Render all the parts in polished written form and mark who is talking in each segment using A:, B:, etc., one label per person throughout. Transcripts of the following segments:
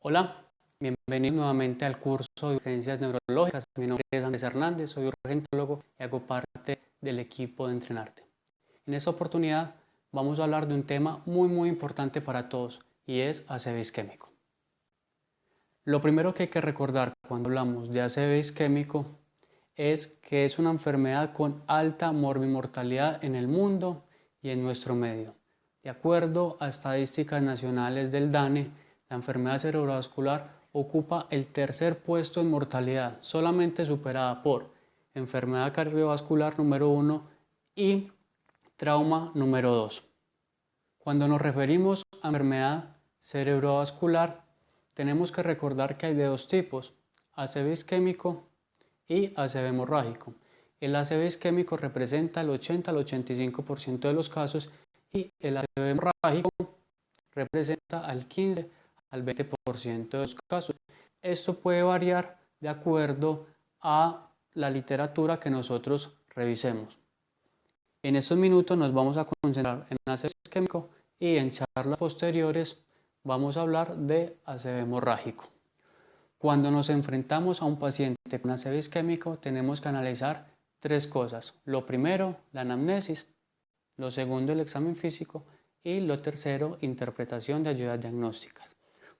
A: Hola, bienvenidos nuevamente al curso de urgencias neurológicas. Mi nombre es Andrés Hernández, soy urgentólogo y hago parte del equipo de Entrenarte. En esta oportunidad vamos a hablar de un tema muy importante para todos y es ACV isquémico. Lo primero que hay que recordar cuando hablamos de ACV isquémico es que es una enfermedad con alta morbimortalidad en el mundo y en nuestro medio. De acuerdo a estadísticas nacionales del DANE, la enfermedad cerebrovascular ocupa el tercer puesto en mortalidad, solamente superada por enfermedad cardiovascular número 1 y trauma número 2. Cuando nos referimos a enfermedad cerebrovascular, tenemos que recordar que hay de dos tipos, ACV isquémico y ACV hemorrágico. El ACV isquémico representa el 80 al 85% de los casos y el ACV hemorrágico representa al 15 al 20% de los casos. Esto puede variar de acuerdo a la literatura que nosotros revisemos. En estos minutos nos vamos a concentrar en ACV isquémico y en charlas posteriores vamos a hablar de ACV hemorrágico. Cuando nos enfrentamos a un paciente con ACV isquémico tenemos que analizar tres cosas. Lo primero, la anamnesis. Lo segundo, el examen físico. Y lo tercero, interpretación de ayudas diagnósticas.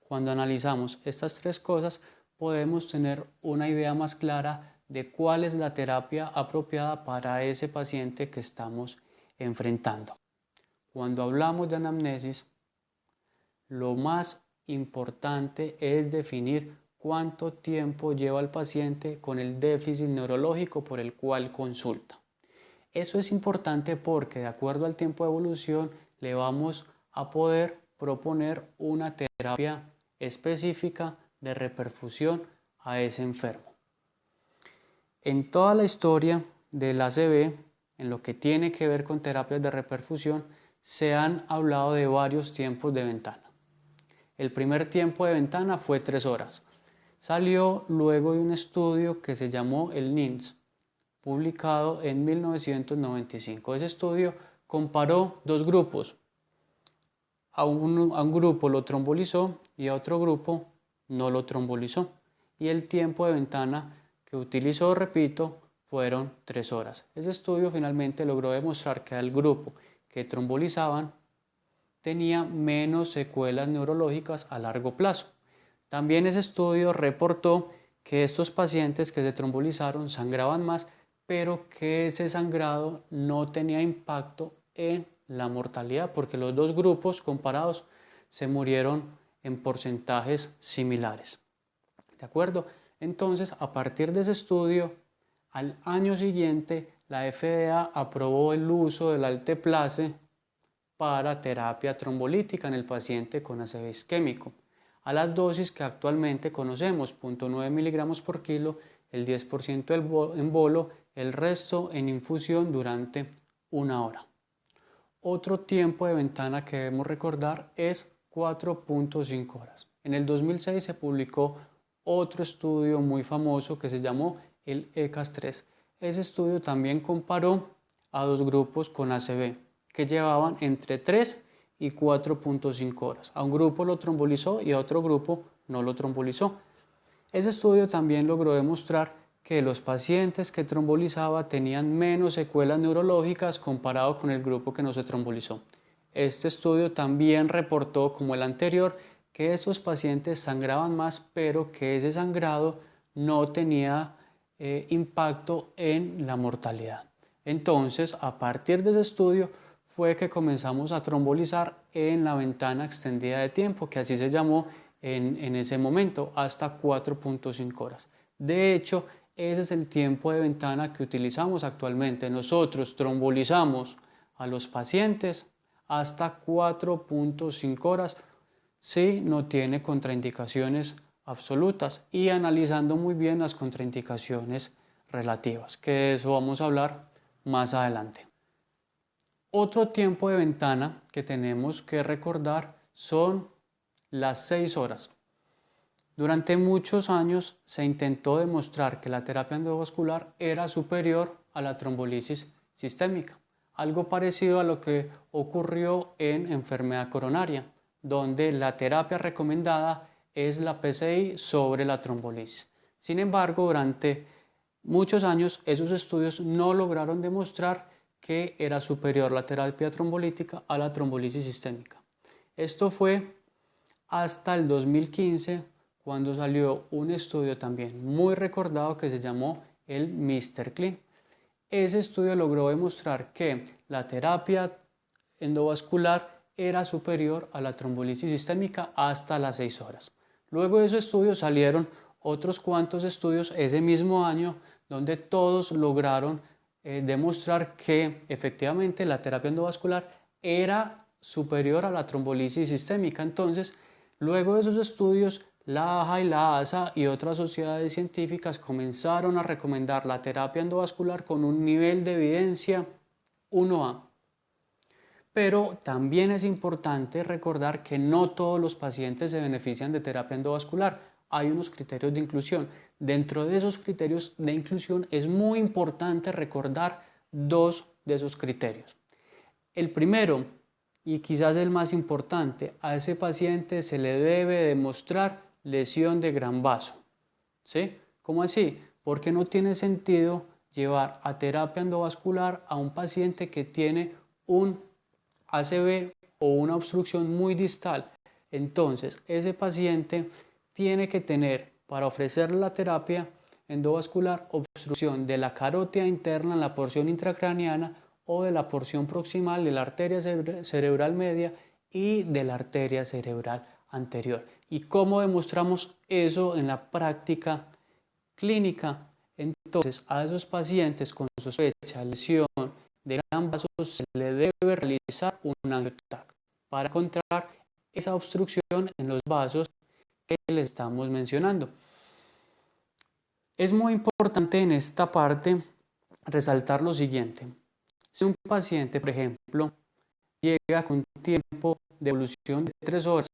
A: Cuando analizamos estas tres cosas podemos tener una idea más clara de cuál es la terapia apropiada para ese paciente que estamos enfrentando. Cuando hablamos de anamnesis, lo más importante es definir cuánto tiempo lleva el paciente con el déficit neurológico por el cual consulta. Eso es importante porque de acuerdo al tiempo de evolución le vamos a poder proponer una terapia específica de reperfusión a ese enfermo. En toda la historia del ACV, en lo que tiene que ver con terapias de reperfusión, se han hablado de varios tiempos de ventana. El primer tiempo de ventana fue 3 horas. Salió luego de un estudio que se llamó el NINDS, publicado en 1995. Ese estudio comparó dos grupos. A un grupo lo trombolizó y a otro grupo no lo trombolizó. Y el tiempo de ventana que utilizó, repito, fueron 3 horas. Ese estudio finalmente logró demostrar que al grupo que trombolizaban tenía menos secuelas neurológicas a largo plazo. También ese estudio reportó que estos pacientes que se trombolizaron sangraban más, pero que ese sangrado no tenía impacto en la mortalidad, porque los dos grupos comparados se murieron en porcentajes similares. ¿De acuerdo? Entonces, a partir de ese estudio, al año siguiente, la FDA aprobó el uso del alteplase para terapia trombolítica en el paciente con ACV isquémico, a las dosis que actualmente conocemos, 0.9 miligramos por kilo, el 10% en bolo, el resto en infusión durante 1 hora. Otro tiempo de ventana que debemos recordar es 4.5 horas. En el 2006 se publicó otro estudio muy famoso que se llamó el ECAS-3. Ese estudio también comparó a dos grupos con ACV que llevaban entre 3 y 4.5 horas. A un grupo lo trombolizó y a otro grupo no lo trombolizó. Ese estudio también logró demostrar que los pacientes que trombolizaba tenían menos secuelas neurológicas comparado con el grupo que no se trombolizó. Este estudio también reportó, como el anterior, que estos pacientes sangraban más, pero que ese sangrado no tenía impacto en la mortalidad. Entonces, a partir de ese estudio, fue que comenzamos a trombolizar en la ventana extendida de tiempo, que así se llamó en ese momento, hasta 4.5 horas. De hecho, ese es el tiempo de ventana que utilizamos actualmente. Nosotros trombolizamos a los pacientes hasta 4.5 horas si no tiene contraindicaciones absolutas y analizando muy bien las contraindicaciones relativas, que de eso vamos a hablar más adelante. Otro tiempo de ventana que tenemos que recordar son las 6 horas. Durante muchos años se intentó demostrar que la terapia endovascular era superior a la trombolisis sistémica, algo parecido a lo que ocurrió en enfermedad coronaria, donde la terapia recomendada es la PCI sobre la trombolisis. Sin embargo, durante muchos años esos estudios no lograron demostrar que era superior la terapia trombolítica a la trombolisis sistémica. Esto fue hasta el 2015, cuando salió un estudio también muy recordado que se llamó el Mr. Clean. Ese estudio logró demostrar que la terapia endovascular era superior a la trombolisis sistémica hasta las 6 horas. Luego de esos estudios salieron otros cuantos estudios ese mismo año donde todos lograron demostrar que efectivamente la terapia endovascular era superior a la trombolisis sistémica. Entonces, luego de esos estudios, la AJA y la ASA y otras sociedades científicas comenzaron a recomendar la terapia endovascular con un nivel de evidencia 1A. Pero también es importante recordar que no todos los pacientes se benefician de terapia endovascular. Hay unos criterios de inclusión. Dentro de esos criterios de inclusión es muy importante recordar dos de esos criterios. El primero, y quizás el más importante, a ese paciente se le debe demostrar lesión de gran vaso. ¿Sí? ¿Cómo así? Porque no tiene sentido llevar a terapia endovascular a un paciente que tiene un ACV o una obstrucción muy distal. Entonces, ese paciente tiene que tener, para ofrecerle la terapia endovascular, obstrucción de la carótida interna en la porción intracraneana o de la porción proximal de la arteria cerebral media y de la arteria cerebral anterior. ¿Y cómo demostramos eso en la práctica clínica? Entonces, a esos pacientes con sospecha de lesión de gran vaso se le debe realizar un angioTAC para encontrar esa obstrucción en los vasos que les estamos mencionando. Es muy importante en esta parte resaltar lo siguiente. Si un paciente, por ejemplo, llega con un tiempo de evolución de 3 horas,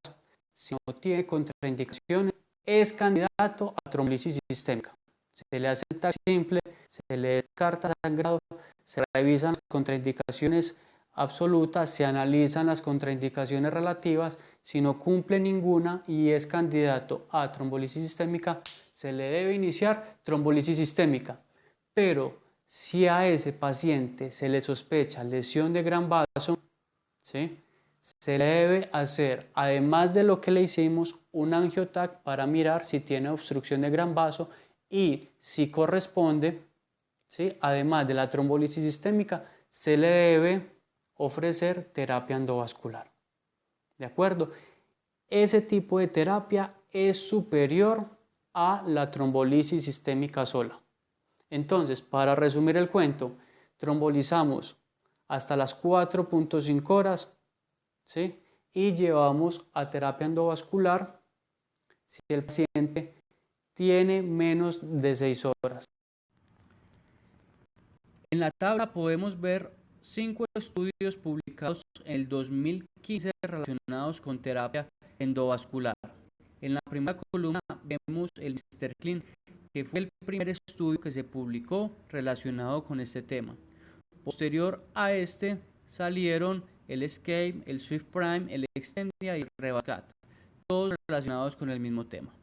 A: si no tiene contraindicaciones, es candidato a trombolisis sistémica. Se le hace el TAC simple, se le descarta sangrado, se revisan las contraindicaciones absolutas, se analizan las contraindicaciones relativas. Si no cumple ninguna y es candidato a trombolisis sistémica, se le debe iniciar trombolisis sistémica. Pero si a ese paciente se le sospecha lesión de gran vaso, ¿sí?, se le debe hacer, además de lo que le hicimos, un angioTAC para mirar si tiene obstrucción de gran vaso y si corresponde, ¿sí?, además de la trombolisis sistémica, se le debe ofrecer terapia endovascular. ¿De acuerdo? Ese tipo de terapia es superior a la trombolisis sistémica sola. Entonces, para resumir el cuento, trombolizamos hasta las 4.5 horas, ¿sí?, y llevamos a terapia endovascular si el paciente tiene menos de 6 horas. En la tabla podemos ver 5 estudios publicados en el 2015 relacionados con terapia endovascular. En la primera columna vemos el Mr. Clean, que fue el primer estudio que se publicó relacionado con este tema. Posterior a este salieron el Escape, el Swift Prime, el Extendia y el Rebascat, todos relacionados con el mismo tema.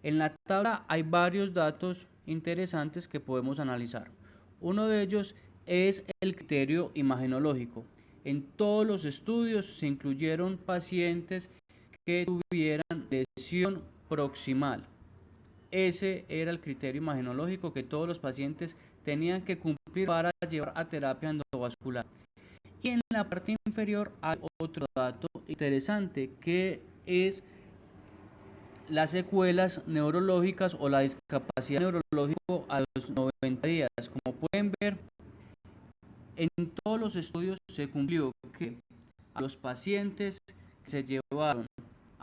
A: En la tabla hay varios datos interesantes que podemos analizar. Uno de ellos es el criterio imagenológico. En todos los estudios se incluyeron pacientes que tuvieran lesión proximal. Ese era el criterio imagenológico que todos los pacientes tenían que cumplir para llevar a terapia endovascular. Y en la parte inferior hay otro dato interesante, que es las secuelas neurológicas o la discapacidad neurológica a los 90 días. Como pueden ver, en todos los estudios se cumplió que a los pacientes que se llevaron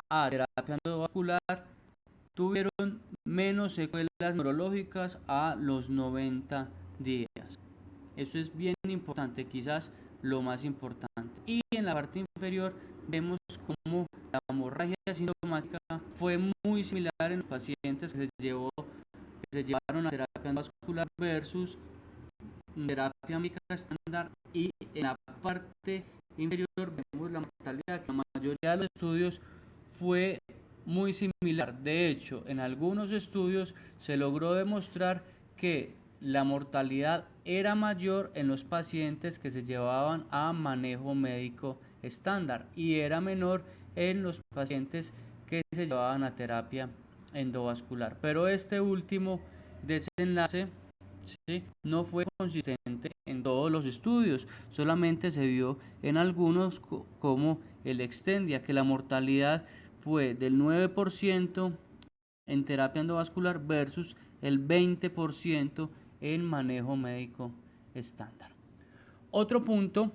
A: a terapia endovascular tuvieron menos secuelas neurológicas a los 90 días. Eso es bien importante, quizás lo más importante. Y en la parte inferior vemos cómo la hemorragia sintomática fue muy similar en los pacientes que se llevaron a terapia endovascular versus terapia médica estándar, y en la parte inferior vemos la mortalidad, que la mayoría de los estudios fue
B: muy similar. De hecho, en algunos estudios se logró demostrar que la mortalidad era mayor en los pacientes que se llevaban a manejo médico estándar y era menor en los pacientes que se llevaban a terapia endovascular. Pero este último desenlace, ¿sí?, no fue consistente en todos los estudios, solamente se vio en algunos como el Extendia, que la mortalidad fue del 9% en terapia endovascular versus el 20% en manejo médico estándar. Otro punto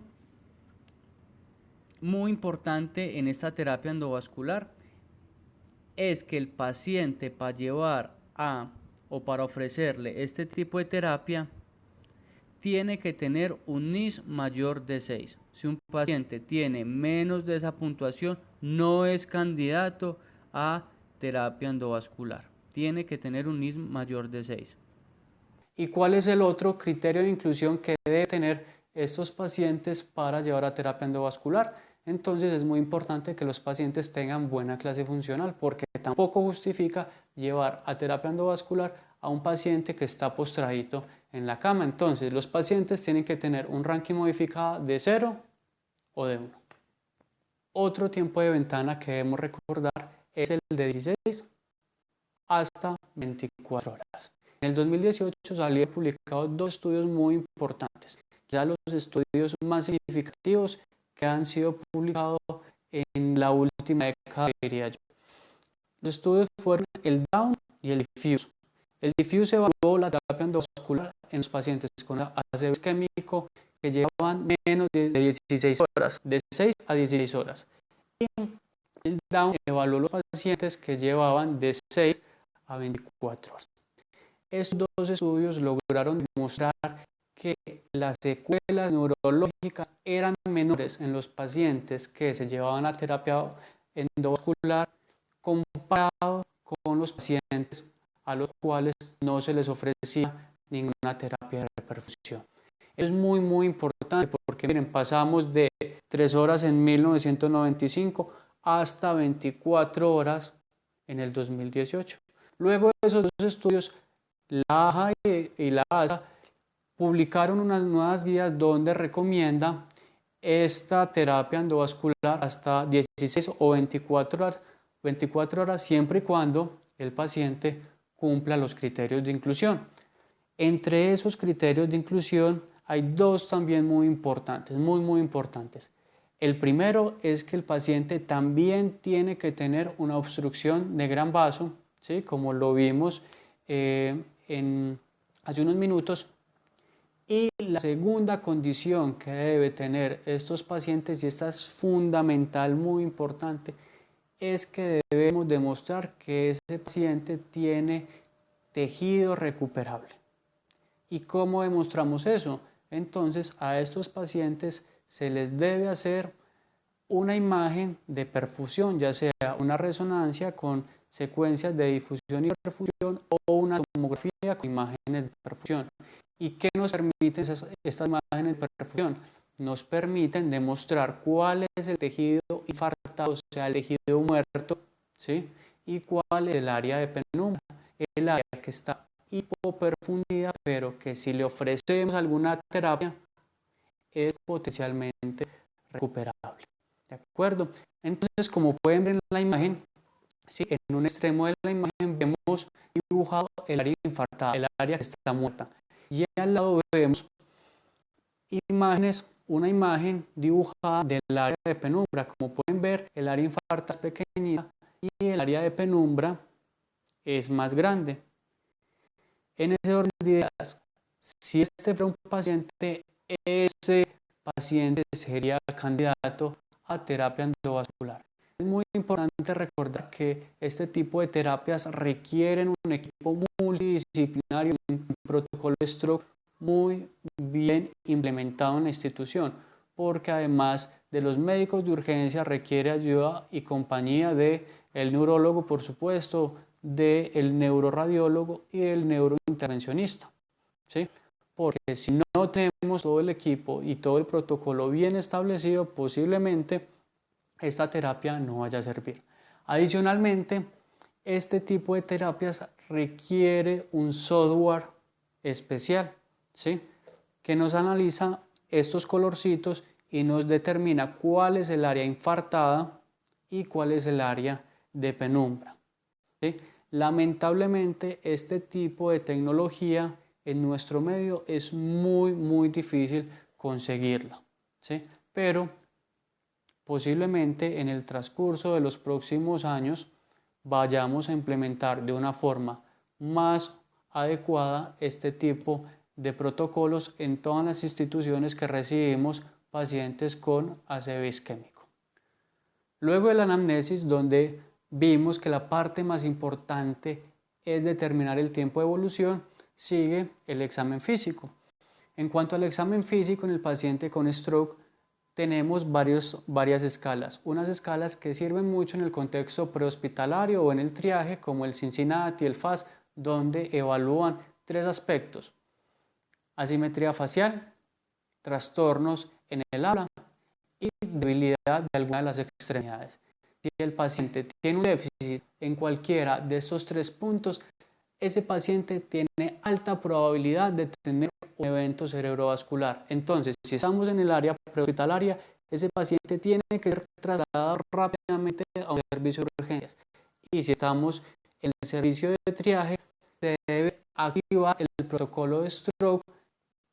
B: muy importante en esta terapia endovascular es que el paciente, para llevar a o para ofrecerle este tipo de terapia, tiene que tener un NIS mayor de 6. Si un paciente tiene menos de esa puntuación, no es candidato a terapia endovascular. Tiene que tener un NIS mayor de 6.
A: ¿Y cuál es el otro criterio de inclusión que deben tener estos pacientes para llevar a terapia endovascular? Entonces es muy importante que los pacientes tengan buena clase funcional, porque tampoco justifica llevar a terapia endovascular a un paciente que está postradito en la cama. Entonces los pacientes tienen que tener un ranking modificado de 0 o de 1. Otro tiempo de ventana que debemos recordar es el de 16 hasta 24 horas. En el 2018 salieron publicados dos estudios muy importantes, ya los estudios más significativos que han sido publicados en la última década, diría yo. Los estudios fueron el DOWN y el DIFFUSE. El DIFFUSE evaluó la terapia endovascular en los pacientes con ácido isquémico que llevaban menos de 16 horas, de 6 a 16 horas. Y el DOWN evaluó los pacientes que llevaban de 6 a 24 horas. Estos dos estudios lograron demostrar que las secuelas neurológicas eran menores en los pacientes que se llevaban a terapia endovascular comparado con los pacientes a los cuales no se les ofrecía ninguna terapia de perfusión. Es muy importante porque miren, pasamos de 3 horas en 1995 hasta 24 horas en el 2018. Luego de esos dos estudios, la AJA y la ASA publicaron unas nuevas guías donde recomienda esta terapia endovascular hasta 16 o 24 horas siempre y cuando el paciente cumpla los criterios de inclusión. Entre esos criterios de inclusión hay dos también muy importantes, muy importantes. El primero es que el paciente también tiene que tener una obstrucción de gran vaso, ¿sí?, como lo vimos hace unos minutos. Y la segunda condición que debe tener estos pacientes, y esta es fundamental, muy importante, es que debemos demostrar que ese paciente tiene tejido recuperable. ¿Y cómo demostramos eso? Entonces a estos pacientes se les debe hacer una imagen de perfusión, ya sea una resonancia con secuencias de difusión y perfusión o una tomografía con imágenes de perfusión. ¿Y qué nos permiten estas imágenes de perfusión? Nos permiten demostrar cuál es el tejido infartado, o sea, el tejido muerto, ¿sí?, y cuál es el área de penumbra, el área que está hipoperfundida, pero que si le ofrecemos alguna terapia es potencialmente recuperable. ¿De acuerdo? Entonces, como pueden ver en la imagen, ¿sí?, en un extremo de la imagen vemos dibujado el área infartada, el área que está muerta. Y al lado vemos imágenes, una imagen dibujada del área de penumbra. Como pueden ver, el área infartada es pequeñita y el área de penumbra es más grande. En ese orden de ideas, si este fuera un paciente, ese paciente sería candidato a terapia endovascular. Es muy importante recordar que este tipo de terapias requieren un equipo multidisciplinario, un protocolo de stroke muy bien implementado en la institución, porque además de los médicos de urgencia requiere ayuda y compañía del neurólogo, por supuesto, del neuroradiólogo y del neurointervencionista, ¿sí? Porque si no tenemos todo el equipo y todo el protocolo bien establecido, posiblemente esta terapia no vaya a servir. Adicionalmente, este tipo de terapias requiere un software especial, ¿sí?, que nos analiza estos colorcitos y nos determina cuál es el área infartada y cuál es el área de penumbra, ¿sí? Lamentablemente, este tipo de tecnología en nuestro medio es muy difícil conseguirla, ¿sí? Pero posiblemente en el transcurso de los próximos años vayamos a implementar de una forma más adecuada este tipo de protocolos en todas las instituciones que recibimos pacientes con ACV isquémico. Luego de la anamnesis, donde vimos que la parte más importante es determinar el tiempo de evolución, sigue el examen físico. En cuanto al examen físico en el paciente con stroke, tenemos varias escalas. Unas escalas que sirven mucho en el contexto prehospitalario o en el triaje, como el Cincinnati, el FAS, donde evalúan 3 aspectos: asimetría facial, trastornos en el habla y debilidad de alguna de las extremidades. Si el paciente tiene un déficit en cualquiera de estos 3 puntos, ese paciente tiene alta probabilidad de tener un evento cerebrovascular. Entonces, si estamos en el área prehospitalaria, ese paciente tiene que ser trasladado rápidamente a un servicio de urgencias. Y si estamos en el servicio de triaje, se debe activar el protocolo de stroke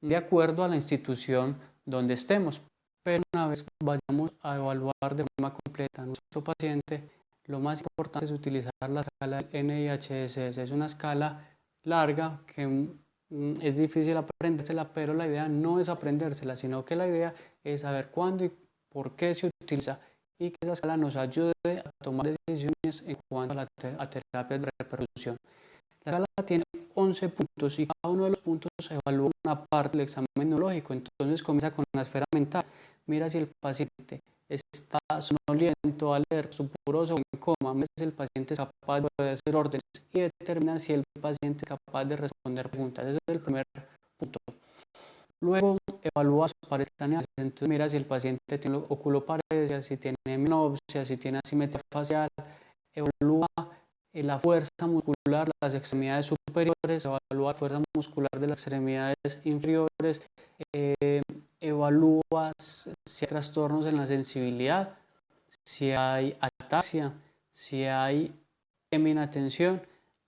A: de acuerdo a la institución donde estemos. Pero una vez vayamos a evaluar de forma completa a nuestro paciente, lo más importante es utilizar la escala NIHSS. Es una escala larga que es difícil aprendérsela, pero la idea no es aprendérsela, sino que la idea es saber cuándo y por qué se utiliza, y que esa escala nos ayude a tomar decisiones en cuanto a terapias de repercusión. La escala tiene 11 puntos y cada uno de los puntos evalúa una parte del examen neurológico. Entonces comienza con la esfera mental. Mira si el paciente está sonoliento, alerta, estuporoso o en coma. Mira si el paciente es capaz de obedecer órdenes y determina si el paciente es capaz de responder preguntas. Ese es el primer punto. Luego evalúa sus paredes craneales. Entonces mira si el paciente tiene oculoparesia, si tiene menopsia, si tiene asimetría facial. Evalúa la fuerza muscular, las extremidades superiores, evalúa la fuerza muscular de las extremidades inferiores, evalúa si hay trastornos en la sensibilidad, si hay ataxia, si hay heminatención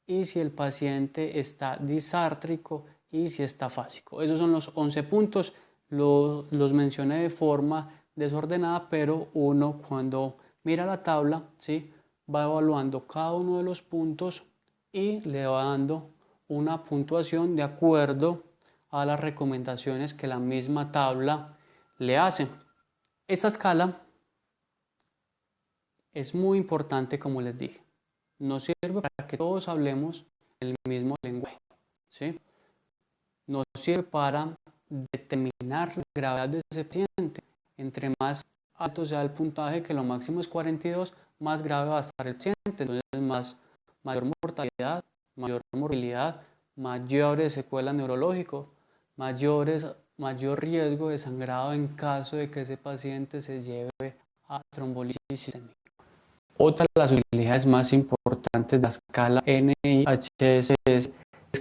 A: y si el paciente está disártrico y si está fásico. Esos son los 11 puntos, los mencioné de forma desordenada, pero uno cuando mira la tabla, ¿sí?, va evaluando cada uno de los puntos y le va dando una puntuación de acuerdo a las recomendaciones que la misma tabla le hace. Esta escala es muy importante, como les dije. Nos sirve para que todos hablemos el mismo lenguaje, ¿sí? Nos sirve para determinar la gravedad de ese paciente. Entre más alto sea el puntaje, que lo máximo es 42, más grave va a estar el paciente. Entonces mayor mortalidad, mayor morbilidad, mayores secuelas neurológicas, mayor riesgo de sangrado en caso de que ese paciente se lleve a trombolisis sistémica. Otra de las utilidades más importantes de la escala NIHSS es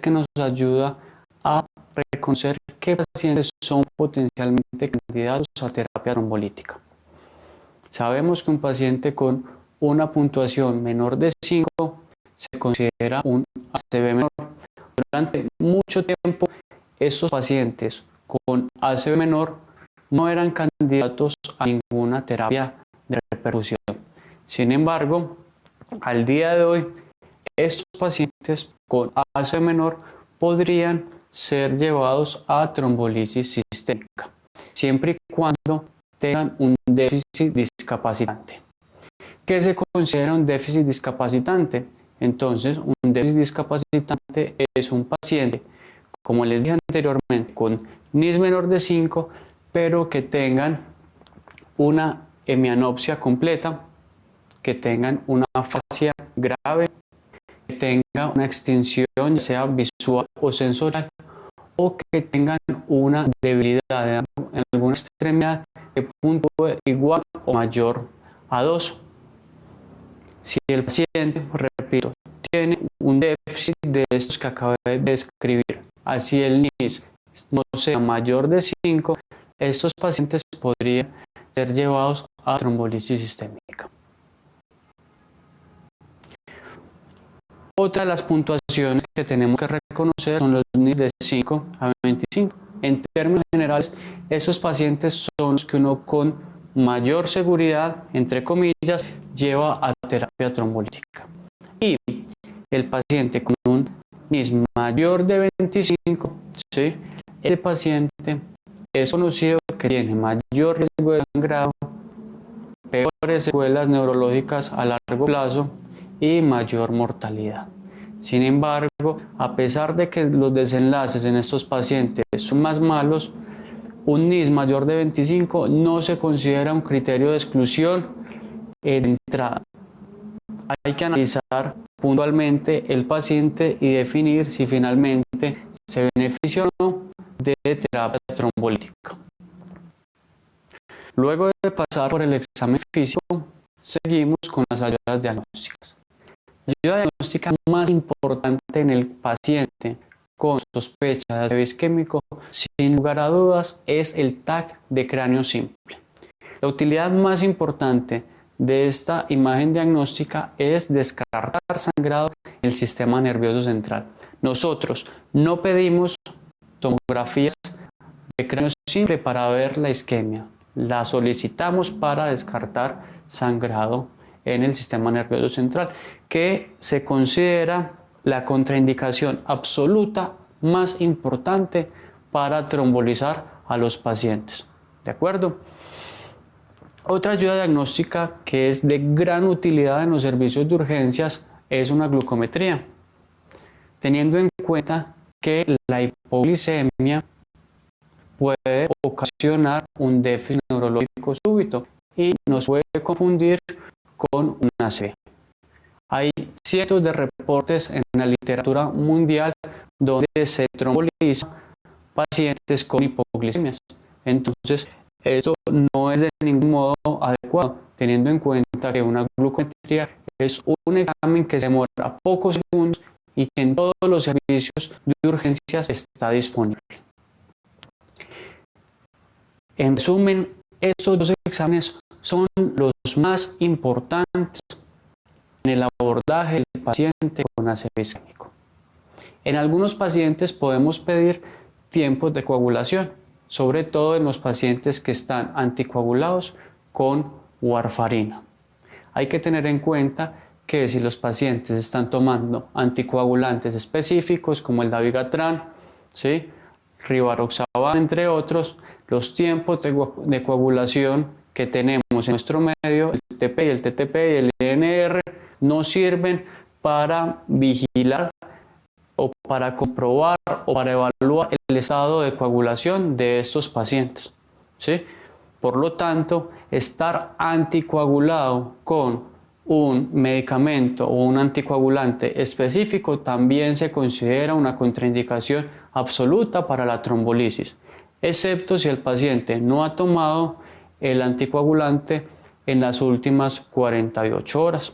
A: que nos ayuda a reconocer qué pacientes son potencialmente candidatos a terapia trombolítica. Sabemos que un paciente con una puntuación menor de 5 se considera un ACV menor. Durante mucho tiempo, estos pacientes con ACV menor no eran candidatos a ninguna terapia de repercusión. Sin embargo, al día de hoy, estos pacientes con ACV menor podrían ser llevados a trombolisis sistémica, siempre y cuando tengan un déficit discapacitante. ¿Qué se considera un déficit discapacitante? Entonces, un déficit discapacitante es un paciente, como les dije anteriormente, con NIS menor de 5, pero que tengan una hemianopsia completa, que tengan una afasia grave, que tenga una extinción, ya sea visual o sensorial, o que tengan una debilidad en alguna extremidad que puntúe igual o mayor a 2. Si el paciente, repito, tiene un déficit de estos que acabé de describir, así el NIS no sea mayor de 5, estos pacientes podrían ser llevados a trombolisis sistémica. Otra de las puntuaciones que tenemos que reconocer son los NIS de 5 a 25. En términos generales, esos pacientes son los que uno con mayor seguridad, entre comillas, lleva a terapia trombolítica. Y el paciente con un NIS mayor de 25, ¿sí? Ese paciente es conocido que tiene mayor riesgo de sangrado, peores secuelas neurológicas a largo plazo y mayor mortalidad. Sin embargo, a pesar de que los desenlaces en estos pacientes son más malos, un NIS mayor de 25 no se considera un criterio de exclusión de entrada. Hay que analizar puntualmente el paciente y definir si finalmente se beneficia o no de terapia trombolítica. Luego de pasar por el examen físico, seguimos con las ayudas diagnósticas. La ayuda diagnóstica más importante en el paciente con sospecha de ACV isquémico, sin lugar a dudas, es el TAC de cráneo simple. La utilidad más importante de esta imagen diagnóstica es descartar sangrado en el sistema nervioso central. Nosotros no pedimos tomografías de cráneo simple para ver la isquemia. La solicitamos para descartar sangrado en el sistema nervioso central, que se considera la contraindicación absoluta más importante para trombolizar a los pacientes. ¿De acuerdo? Otra ayuda diagnóstica que es de gran utilidad en los servicios de urgencias es una glucometría, teniendo en cuenta que la hipoglicemia puede ocasionar un déficit neurológico súbito y nos puede confundir con una ACV. Hay cientos de reportes en la literatura mundial donde se tromboliza pacientes con hipoglicemias. Entonces, eso no es de ningún modo adecuado, teniendo en cuenta que una glucometría es un examen que se demora pocos segundos y que en todos los servicios de urgencias está disponible. En resumen, estos dos exámenes son los más importantes en el abordaje del paciente con ACV isquémico. En algunos pacientes podemos pedir tiempos de coagulación, sobre todo en los pacientes que están anticoagulados con warfarina. Hay que tener en cuenta que si los pacientes están tomando anticoagulantes específicos como el dabigatran, ¿sí?, rivaroxaban, entre otros, los tiempos de coagulación que tenemos en nuestro medio, el TP, el TTP y el INR, no sirven para vigilar o para comprobar o para evaluar el estado de coagulación de estos pacientes, ¿sí? Por lo tanto, estar anticoagulado con un medicamento o un anticoagulante específico también se considera una contraindicación absoluta para la trombolisis, excepto si el paciente no ha tomado el anticoagulante en las últimas 48 horas.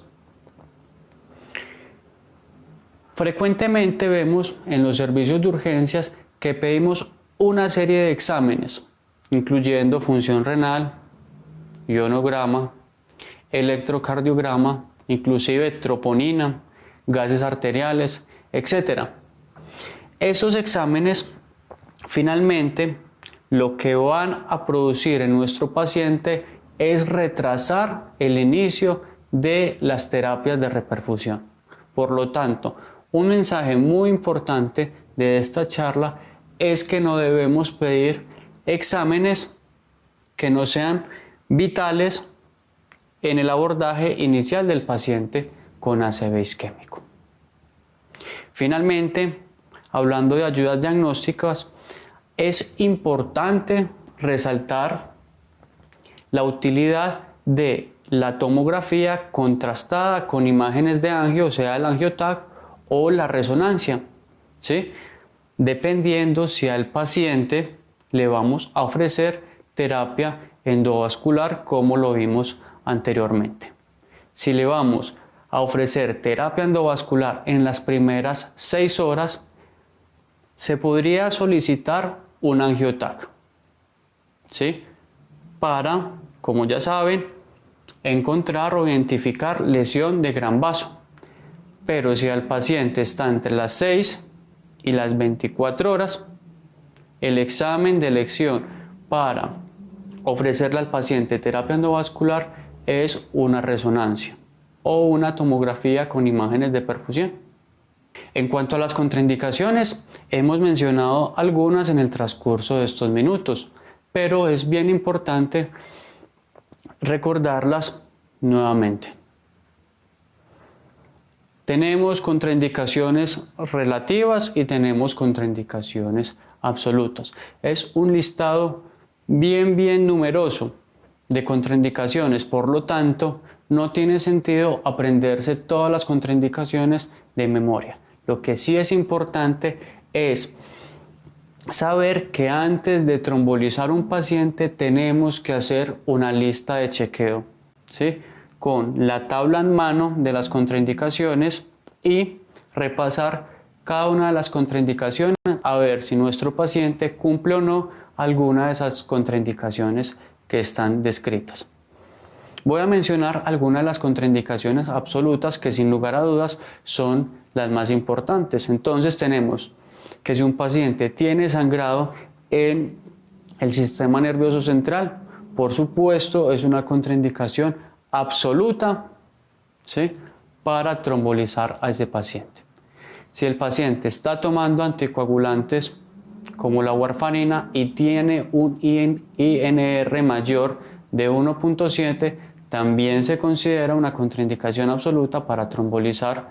A: Frecuentemente vemos en los servicios de urgencias que pedimos una serie de exámenes, incluyendo función renal, ionograma, electrocardiograma, inclusive troponina, gases arteriales, etc. Esos exámenes finalmente lo que van a producir en nuestro paciente es retrasar el inicio de las terapias de reperfusión. Por lo tanto, un mensaje muy importante de esta charla es que no debemos pedir exámenes que no sean vitales en el abordaje inicial del paciente con ACV isquémico. Finalmente, hablando de ayudas diagnósticas, es importante resaltar la utilidad de la tomografía contrastada con imágenes de angio, o sea, el angio-TAC o la resonancia, ¿sí?, dependiendo si al paciente le vamos a ofrecer terapia endovascular como lo vimos anteriormente. Si le vamos a ofrecer terapia endovascular en las primeras 6 horas, se podría solicitar un angiotac, ¿sí? Para, como ya saben, encontrar o identificar lesión de gran vaso. Pero si el paciente está entre las 6 y las 24 horas, el examen de elección para ofrecerle al paciente terapia endovascular es una resonancia o una tomografía con imágenes de perfusión. En cuanto a las contraindicaciones, hemos mencionado algunas en el transcurso de estos minutos, pero es bien importante recordarlas nuevamente. Tenemos contraindicaciones relativas y tenemos contraindicaciones absolutas. Es un listado bien numeroso de contraindicaciones, por lo tanto, no tiene sentido aprenderse todas las contraindicaciones de memoria. Lo que sí es importante es saber que antes de trombolizar un paciente tenemos que hacer una lista de chequeo, ¿sí? Con la tabla en mano de las contraindicaciones y repasar cada una de las contraindicaciones a ver si nuestro paciente cumple o no alguna de esas contraindicaciones que están descritas. Voy a mencionar algunas de las contraindicaciones absolutas que sin lugar a dudas son las más importantes. Entonces tenemos que si un paciente tiene sangrado en el sistema nervioso central, por supuesto es una contraindicación absoluta, ¿sí?, para trombolizar a ese paciente. Si el paciente está tomando anticoagulantes como la warfarina y tiene un INR mayor de 1.7, también se considera una contraindicación absoluta para trombolizar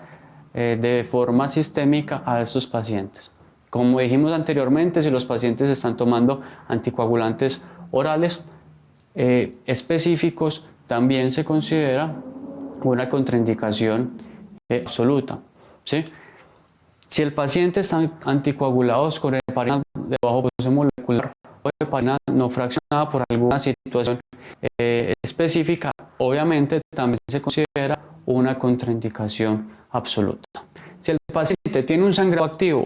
A: de forma sistémica a estos pacientes. Como dijimos anteriormente, si los pacientes están tomando anticoagulantes orales específicos, también se considera una contraindicación absoluta, ¿sí? Si el paciente está anticoagulado con heparina de bajo peso molecular o heparina no fraccionada por alguna situación específica, obviamente también se considera una contraindicación absoluta. Si el paciente tiene un sangrado activo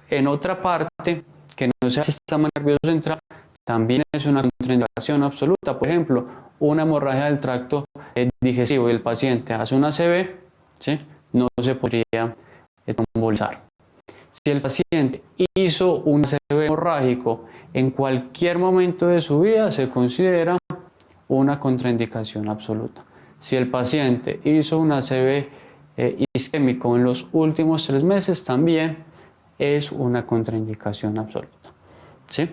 A: en otra parte que no sea el sistema nervioso central, también es una contraindicación absoluta. Por ejemplo, una hemorragia del tracto digestivo y el paciente hace una ACV, ¿sí?, no se podría trombolizar. Si el paciente hizo un ACV hemorrágico en cualquier momento de su vida, se considera una contraindicación absoluta. Si el paciente hizo un ACV isquémico en los últimos 3 meses, también es una contraindicación absoluta, ¿sí?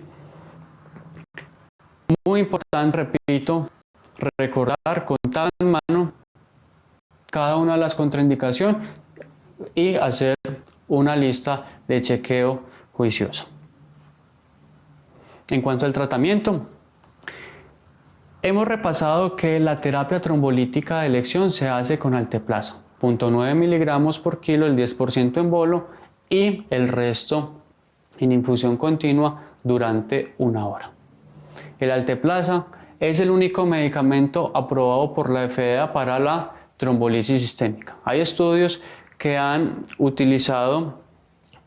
A: Muy importante, repito, recordar, contar en mano cada una de las contraindicaciones y hacer una lista de chequeo juicioso. En cuanto al tratamiento, hemos repasado que la terapia trombolítica de elección se hace con alteplasa, 0.9 miligramos por kilo, el 10% en bolo y el resto en infusión continua durante 1 hora. El alteplasa es el único medicamento aprobado por la FDA para la trombolisis sistémica. Hay estudios que han utilizado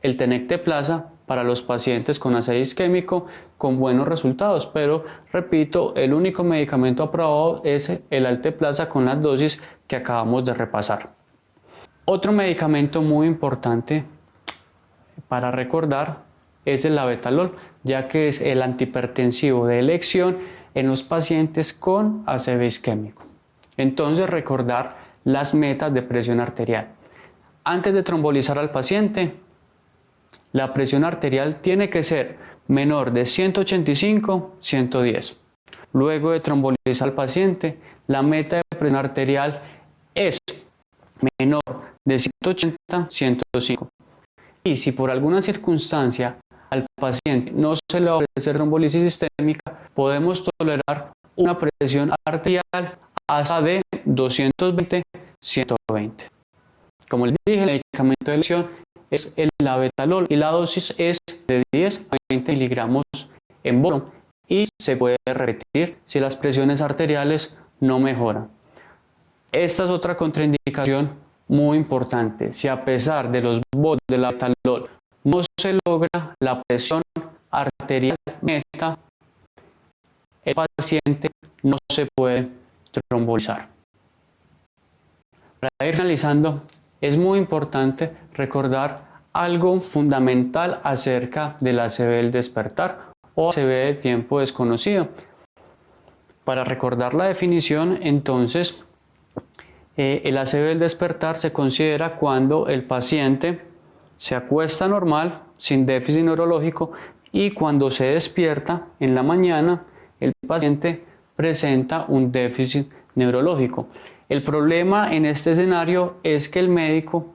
A: el tenecteplasa para los pacientes con ACV isquémico con buenos resultados, pero repito, el único medicamento aprobado es el alteplasa con las dosis que acabamos de repasar. Otro medicamento muy importante para recordar es el labetalol, ya que es el antihipertensivo de elección en los pacientes con ACV isquémico. Entonces, recordar las metas de presión arterial. Antes de trombolizar al paciente, la presión arterial tiene que ser menor de 185/110. Luego de trombolizar al paciente, la meta de presión arterial es menor de 180/105. Y si por alguna circunstancia al paciente no se le va a ofrecer trombolisis sistémica, podemos tolerar una presión arterial hasta de 220/120. Como les dije, el medicamento de elección es el labetalol y la dosis es de 10 a 20 miligramos en bolo y se puede repetir si las presiones arteriales no mejoran. Esta es otra contraindicación muy importante. Si a pesar de los botes del labetalol no se logra la presión arterial meta, el paciente no se puede trombolizar. Para ir finalizando, es muy importante recordar algo fundamental acerca del ACV del despertar o ACV de tiempo desconocido. Para recordar la definición, entonces, el ACV del despertar se considera cuando el paciente se acuesta normal, sin déficit neurológico, y cuando se despierta en la mañana, el paciente presenta un déficit neurológico. El problema en este escenario es que el médico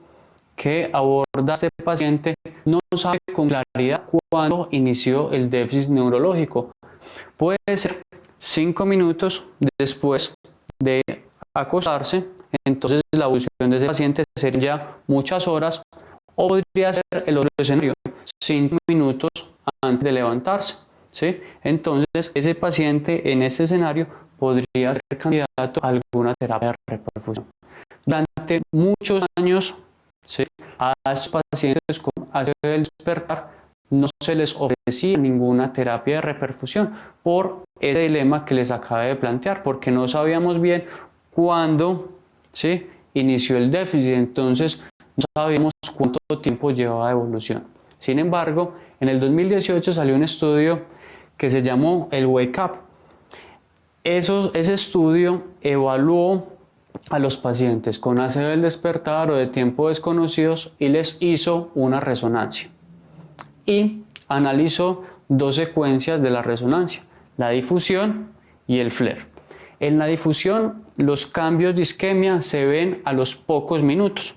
A: que aborda a este paciente no sabe con claridad cuándo inició el déficit neurológico. Puede ser 5 minutos después de acostarse, entonces la evolución de ese paciente sería ya muchas horas, o podría ser el otro escenario, 5 minutos antes de levantarse, ¿sí? Entonces ese paciente en este escenario podría ser candidato a alguna terapia de reperfusión. Durante muchos años, ¿sí?, a estos pacientes con ACV del despertar no se les ofrecía ninguna terapia de reperfusión por ese dilema que les acabé de plantear, porque no sabíamos bien cuándo, ¿sí?, inició el déficit, entonces no sabíamos cuánto tiempo llevaba de evolución. Sin embargo, en el 2018 salió un estudio que se llamó el Wake Up. Ese estudio evaluó a los pacientes con ACV del despertar o de tiempo desconocidos y les hizo una resonancia. Y analizó dos secuencias de la resonancia, la difusión y el flare. En la difusión, los cambios de isquemia se ven a los pocos minutos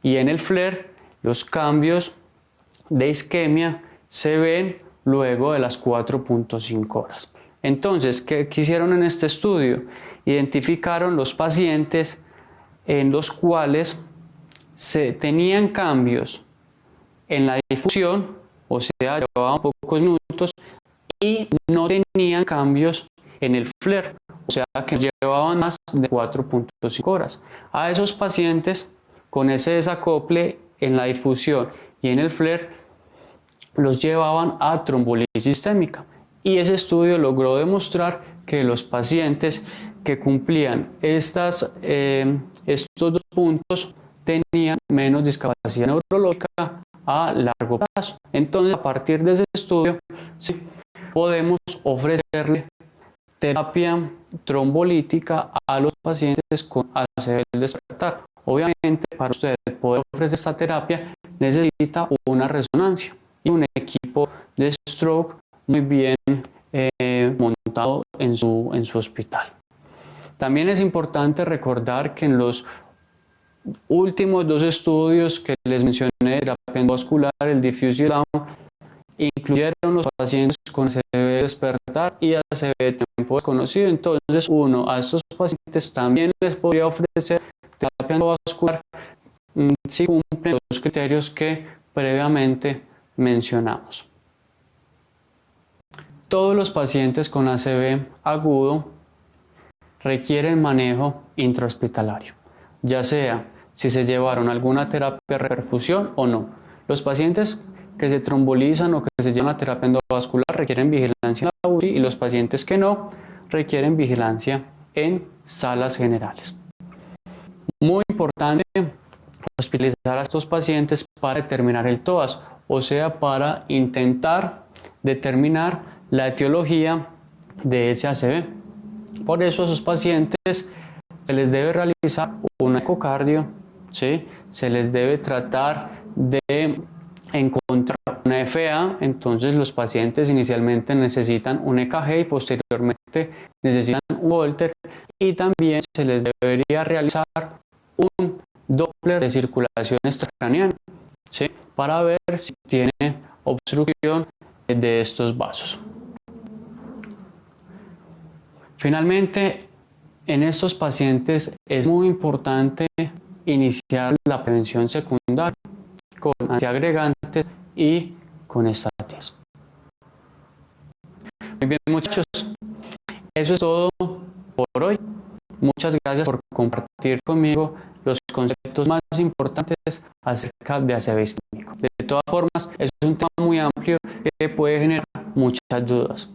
A: y en el flare, los cambios de isquemia se ven luego de las 4.5 horas. Entonces, ¿qué hicieron en este estudio? Identificaron los pacientes en los cuales se tenían cambios en la difusión, o sea, llevaban pocos minutos, y no tenían cambios en el flare, o sea, que llevaban más de 4.5 horas. A esos pacientes, con ese desacople en la difusión y en el flare, los llevaban a trombolisis sistémica. Y ese estudio logró demostrar que los pacientes que cumplían estos dos puntos tenían menos discapacidad neurológica a largo plazo. Entonces, a partir de ese estudio, sí, podemos ofrecerle terapia trombolítica a los pacientes con ACV del despertar. Obviamente, para usted poder ofrecer esta terapia, necesita una resonancia y un equipo de stroke muy bien montado en su hospital. También es importante recordar que en los últimos dos estudios que les mencioné, terapia endovascular, el Diffuse y el Down, incluyeron los pacientes con ACV de despertar y ACV de tiempo desconocido. Entonces, a estos pacientes también les podría ofrecer terapia endovascular si cumplen los criterios que previamente mencionamos. Todos los pacientes con ACV agudo requieren manejo intrahospitalario, ya sea si se llevaron alguna terapia de reperfusión o no. Los pacientes que se trombolizan o que se llevan a terapia endovascular requieren vigilancia en la UCI y los pacientes que no requieren vigilancia en salas generales. Muy importante hospitalizar a estos pacientes para determinar el TOAS, o sea, para intentar determinar la etiología de ese ACV. Por eso a esos pacientes se les debe realizar un ecocardio, ¿sí? Se les debe tratar de encontrar una FA, entonces los pacientes inicialmente necesitan un EKG y posteriormente necesitan un Holter, y también se les debería realizar un Doppler de circulación extracraneana, ¿sí?, para ver si tiene obstrucción de estos vasos. Finalmente, en estos pacientes es muy importante iniciar la prevención secundaria con antiagregantes y con estatinas. Muy bien, muchachos, eso es todo por hoy. Muchas gracias por compartir conmigo los conceptos más importantes acerca de aseo isquémico. De todas formas, es un tema muy amplio que puede generar muchas dudas.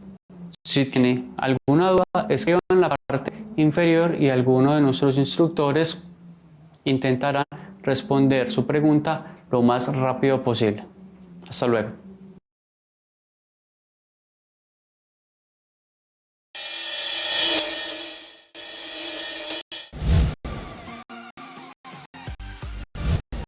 A: Si tiene alguna duda, escriban en la parte inferior y alguno de nuestros instructores intentarán responder su pregunta lo más rápido posible. Hasta luego.